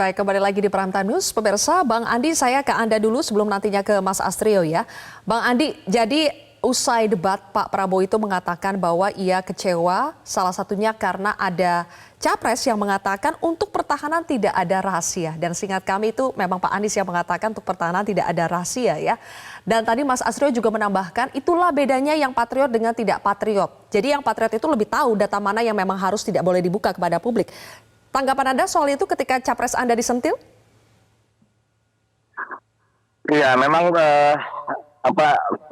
Baik, kembali lagi di Prime Time News. Pemirsa, Bang Andi, saya ke Anda dulu sebelum nantinya ke Mas Astrio ya. Bang Andi, jadi usai debat Pak Prabowo itu mengatakan bahwa ia kecewa salah satunya karena ada capres yang mengatakan untuk pertahanan tidak ada rahasia. Dan seingat kami itu memang Pak Anies yang mengatakan untuk pertahanan tidak ada rahasia ya. Dan tadi Mas Astrio juga menambahkan itulah bedanya yang patriot dengan tidak patriot. Jadi yang patriot itu lebih tahu data mana yang memang harus tidak boleh dibuka kepada publik. Tanggapan Anda soal itu ketika capres Anda disentil? Iya, memang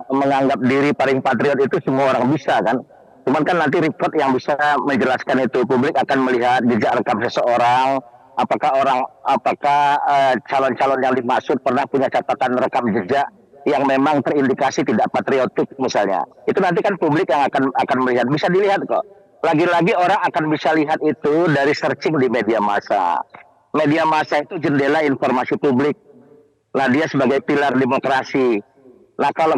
menganggap diri paling patriot itu semua orang bisa kan. Cuman kan nanti report yang bisa menjelaskan itu, publik akan melihat jejak rekam seseorang, apakah calon-calon yang dimaksud pernah punya catatan rekam jejak yang memang terindikasi tidak patriotik misalnya. Itu nanti kan publik yang akan melihat, bisa dilihat kok. Lagi-lagi orang akan bisa lihat itu dari searching di media massa. Media massa itu jendela informasi publik. Nah, dia sebagai pilar demokrasi. Nah, kalau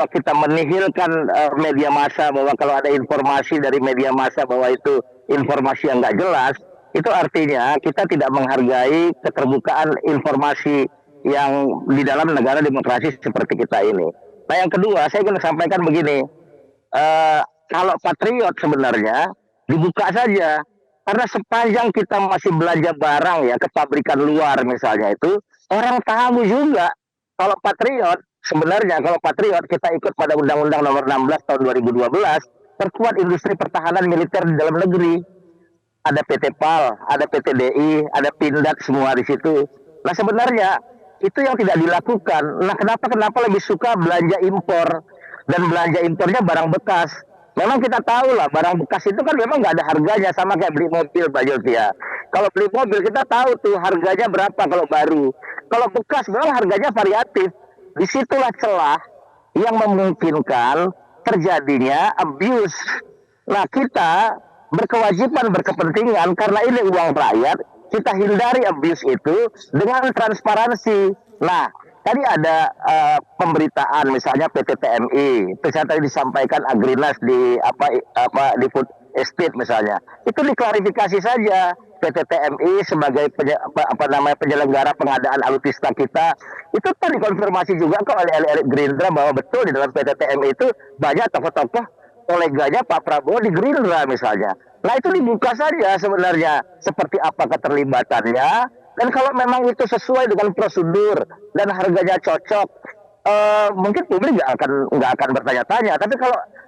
kita menihilkan media massa, bahwa kalau ada informasi dari media massa bahwa itu informasi yang nggak jelas, itu artinya kita tidak menghargai keterbukaan informasi yang di dalam negara demokrasi seperti kita ini. Nah, yang kedua, saya ingin sampaikan begini. Kalau patriot sebenarnya dibuka saja, karena sepanjang kita masih belanja barang ya ke pabrikan luar misalnya, itu orang tahu juga kalau patriot. Sebenarnya kalau patriot kita ikut pada Undang-Undang Nomor 16 Tahun 2012, perkuat industri pertahanan militer di dalam negeri. Ada PT PAL, ada PT DI, ada Pindad, semua di situ. Nah, sebenarnya itu yang tidak dilakukan. Nah, kenapa lebih suka belanja impor, dan belanja impornya barang bekas. Memang kita tahu lah, barang bekas itu kan memang nggak ada harganya, sama kayak beli mobil, Pak Josia. Kalau beli mobil kita tahu tuh harganya berapa kalau baru. Kalau bekas memang harganya variatif. Disitulah celah yang memungkinkan terjadinya abuse. Nah, kita berkewajiban, berkepentingan, karena ini uang rakyat, kita hindari abuse itu dengan transparansi. Nah, tadi ada pemberitaan misalnya PT TMI, misalnya tadi disampaikan Agrinas di di food estate misalnya, itu diklarifikasi saja. PT TMI sebagai penyelenggara pengadaan alutsista kita, itu kan dikonfirmasi juga kok oleh elit Gerindra bahwa betul di dalam PT TMI itu banyak tokoh-tokoh koleganya Pak Prabowo di Gerindra misalnya. Nah, itu dibuka saja sebenarnya seperti apa keterlibatannya, dan kalau memang itu sesuai dengan prosedur dan harganya cocok, mungkin publik nggak akan bertanya-tanya. Tapi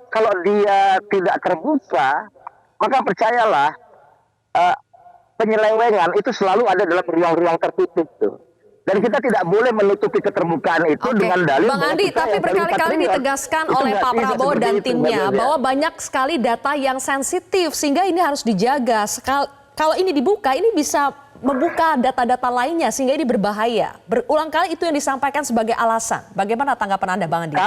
kalau dia tidak terbuka, maka percayalah, penyelewengan itu selalu ada dalam ruang-ruang tertutup tuh. Dan kita tidak boleh menutupi keterbukaan itu dengan dalil. Bang Andi, tapi berkali-kali ditegaskan oleh Pak Prabowo dan timnya bahwa banyak sekali data yang sensitif sehingga ini harus dijaga. Kalau ini dibuka, ini bisa membuka data-data lainnya sehingga ini berbahaya. Berulang kali itu yang disampaikan sebagai alasan. Bagaimana tanggapan Anda, Bang Andi?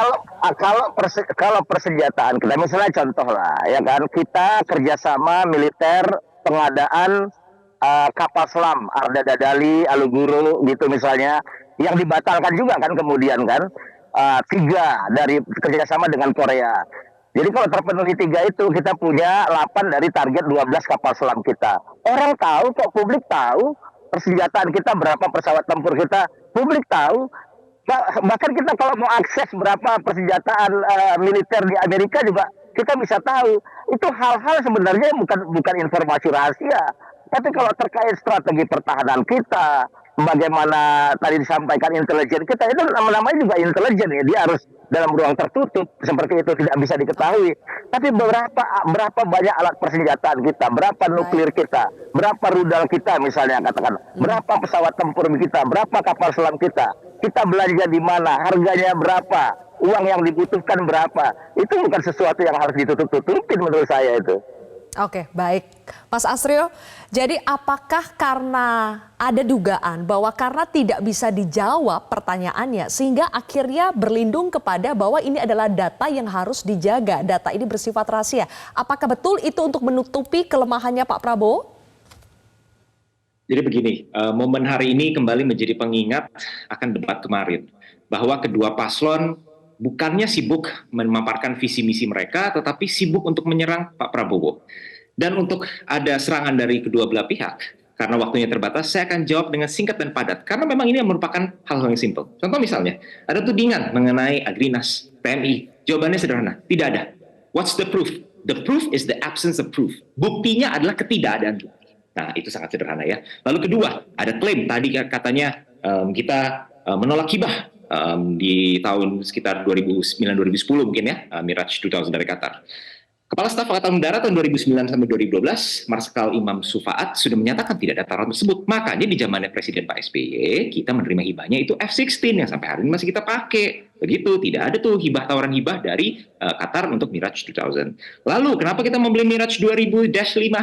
Kalau persenjataan kita, misalnya contoh lah, ya kan, kita kerjasama militer pengadaan kapal selam Arda Dadali, Aluguru gitu misalnya, yang dibatalkan juga kan kemudian kan, 3 dari kerjasama dengan Korea. Jadi kalau terpenuhi 3 itu, kita punya 8 dari target 12 kapal selam kita. Orang tahu kok, publik tahu persenjataan kita berapa, pesawat tempur kita, publik tahu. Bahkan kita kalau mau akses berapa persenjataan militer di Amerika juga kita bisa tahu. Itu hal-hal sebenarnya bukan informasi rahasia. Tapi kalau terkait strategi pertahanan kita, bagaimana tadi disampaikan intelijen kita, itu namanya juga intelijen ya, dia harus dalam ruang tertutup, seperti itu tidak bisa diketahui. Tapi berapa banyak alat persenjataan kita, berapa nuklir kita, berapa rudal kita misalnya katakan, berapa pesawat tempur kita, berapa kapal selam kita belanja di mana, harganya berapa, uang yang dibutuhkan berapa, itu bukan sesuatu yang harus ditutup-tutupin menurut saya itu. Oke, baik. Mas Astrio, jadi apakah karena ada dugaan bahwa karena tidak bisa dijawab pertanyaannya sehingga akhirnya berlindung kepada bahwa ini adalah data yang harus dijaga, data ini bersifat rahasia. Apakah betul itu untuk menutupi kelemahannya Pak Prabowo? Jadi begini, momen hari ini kembali menjadi pengingat akan debat kemarin, bahwa kedua paslon bukannya sibuk memaparkan visi misi mereka, tetapi sibuk untuk menyerang Pak Prabowo. Dan untuk ada serangan dari kedua belah pihak, karena waktunya terbatas, saya akan jawab dengan singkat dan padat. Karena memang ini merupakan hal-hal yang simpel. Contoh misalnya, ada tudingan mengenai Agrinas, PMI. Jawabannya sederhana, tidak ada. What's the proof? The proof is the absence of proof. Buktinya adalah ketidakadaan bukti. Nah, itu sangat sederhana ya. Lalu kedua, ada klaim tadi katanya kita menolak hibah di tahun sekitar 2009-2010 mungkin ya, Miraj 2000 dari Qatar. Kepala Staf Angkatan Udara tahun 2009 sampai 2012, Marskal Imam Sufaat sudah menyatakan tidak ada tawaran tersebut. Makanya di zamannya Presiden Pak SBY, kita menerima hibahnya itu F-16 yang sampai hari ini masih kita pakai. Begitu, tidak ada tuh tawaran hibah dari Qatar untuk Miraj 2000. Lalu, kenapa kita membeli Miraj 2000-5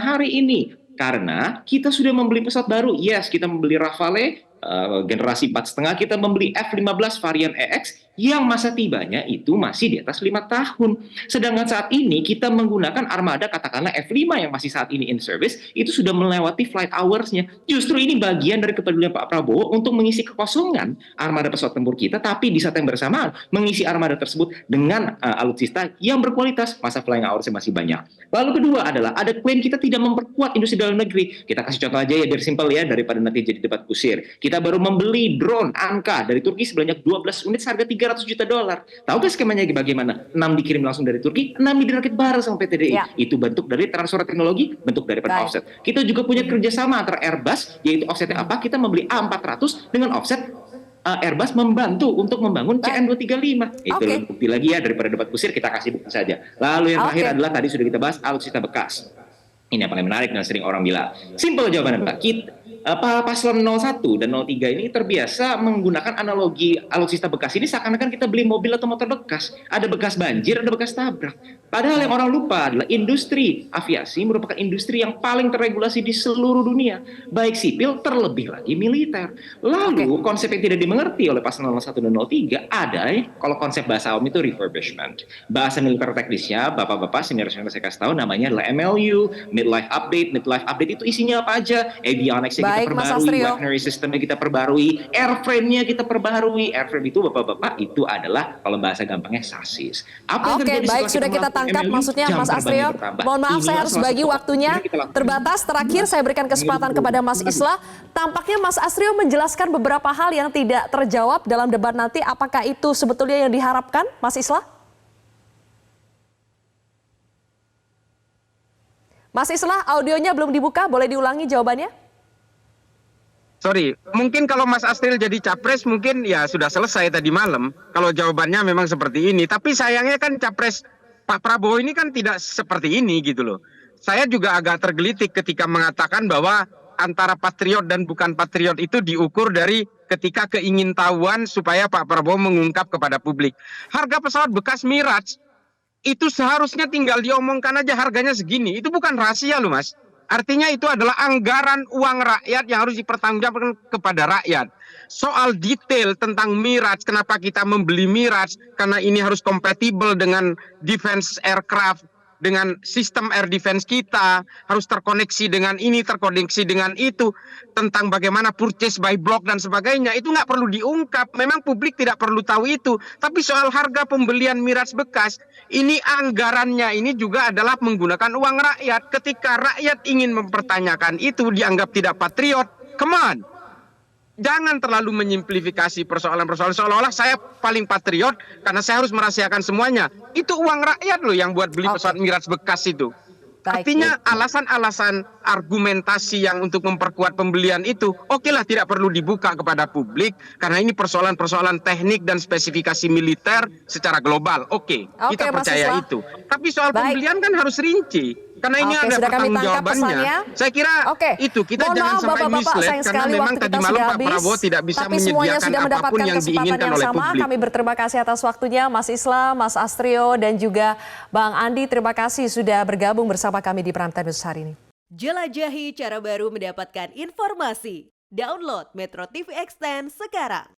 hari ini? Karena kita sudah membeli pesawat baru. Yes, kita membeli Rafale generasi 4,5, kita membeli F-15 varian EX yang masa tibanya itu masih di atas 5 tahun. Sedangkan saat ini kita menggunakan armada katakanlah F5 yang masih saat ini in service, itu sudah melewati flight hours-nya. Justru ini bagian dari kepedulian Pak Prabowo untuk mengisi kekosongan armada pesawat tempur kita, tapi di saat yang bersamaan mengisi armada tersebut dengan alutsista yang berkualitas, masa flying hours-nya masih banyak. Lalu kedua adalah ada klaim kita tidak memperkuat industri dalam negeri. Kita kasih contoh aja ya biar simpel ya, daripada nanti jadi debat kusir. Kita baru membeli drone Anka dari Turki sebanyak 12 unit seharga $300 juta. Tahu nggak skemanya bagaimana? 6 dikirim langsung dari Turki, 6 dirakit bareng sama PT DI. Ya. Itu bentuk dari transfer teknologi, bentuk daripada offset. Kita juga punya kerjasama antara Airbus, yaitu offsetnya apa? Kita membeli A400 dengan offset Airbus membantu untuk membangun CN235. Itu bukti lagi ya, daripada debat kusir kita kasih bukti saja. Lalu yang terakhir adalah tadi sudah kita bahas alutsista bekas. Ini yang paling menarik dan sering orang bilang. Simpel jawabannya Pak. Paslon 01 dan 03 ini terbiasa menggunakan analogi alutsista bekas ini seakan-akan kita beli mobil atau motor bekas. Ada bekas banjir, ada bekas tabrak. Padahal yang orang lupa adalah industri aviasi merupakan industri yang paling terregulasi di seluruh dunia. Baik sipil, terlebih lagi militer. Lalu konsep yang tidak dimengerti oleh paslon 01 dan 03 ada kalau konsep bahasa awam itu refurbishment. Bahasa militer teknisnya, bapak-bapak senior saya kasih tahu namanya adalah MLU, midlife update. Midlife update itu isinya apa aja? Avionics kita perbarui, weaponry systemnya kita perbarui, airframe-nya kita perbarui. Airframe itu bapak-bapak itu adalah kalau bahasa gampangnya sasis. Apa yang terjadi baik, sudah kita tangkap maksudnya Mas Astrio. Mohon maaf saya harus bagi waktunya terbatas. Terakhir saya berikan kesempatan kepada Mas Islah. Tampaknya Mas Astrio menjelaskan beberapa hal yang tidak terjawab dalam debat nanti. Apakah itu sebetulnya yang diharapkan, Mas Islah? Mas Islah, audionya belum dibuka, boleh diulangi jawabannya? Sorry, mungkin kalau Mas Astrio jadi capres mungkin ya sudah selesai tadi malam. Kalau jawabannya memang seperti ini. Tapi sayangnya kan capres Pak Prabowo ini kan tidak seperti ini gitu loh. Saya juga agak tergelitik ketika mengatakan bahwa antara patriot dan bukan patriot itu diukur dari ketika keingintahuan supaya Pak Prabowo mengungkap kepada publik. Harga pesawat bekas Miraj itu seharusnya tinggal diomongkan aja harganya segini. Itu bukan rahasia loh Mas. Artinya itu adalah anggaran uang rakyat yang harus dipertanggungjawabkan kepada rakyat. Soal detail tentang Miraj, kenapa kita membeli Miraj, karena ini harus kompatibel dengan defense aircraft, dengan sistem air defense kita, harus terkoneksi dengan ini, terkoneksi dengan itu, tentang bagaimana purchase by block dan sebagainya, itu nggak perlu diungkap, memang publik tidak perlu tahu itu. Tapi soal harga pembelian Miraj bekas, ini anggarannya ini juga adalah menggunakan uang rakyat. Ketika rakyat ingin mempertanyakan itu, dianggap tidak patriot, come on. Jangan terlalu menyimplifikasi persoalan-persoalan seolah-olah saya paling patriot karena saya harus merahasiakan semuanya. Itu uang rakyat loh yang buat beli pesawat Miraj bekas itu. Artinya alasan-alasan argumentasi yang untuk memperkuat pembelian itu okelah tidak perlu dibuka kepada publik karena ini persoalan-persoalan teknik dan spesifikasi militer secara global. Kita percaya itu. Tapi soal pembelian kan harus rinci. Karena ini ada pertanggungjawabannya. Saya kira itu kita jangan sampai mislead karena memang tadi malam Pak Prabowo tidak bisa menyediakan apapun yang diinginkan oleh publik. Kami berterima kasih atas waktunya Mas Islah, Mas Astrio dan juga Bang Andi. Terima kasih sudah bergabung bersama kami di Prime Time News hari ini. Jelajahi cara baru mendapatkan informasi. Download Metro TV Extend sekarang.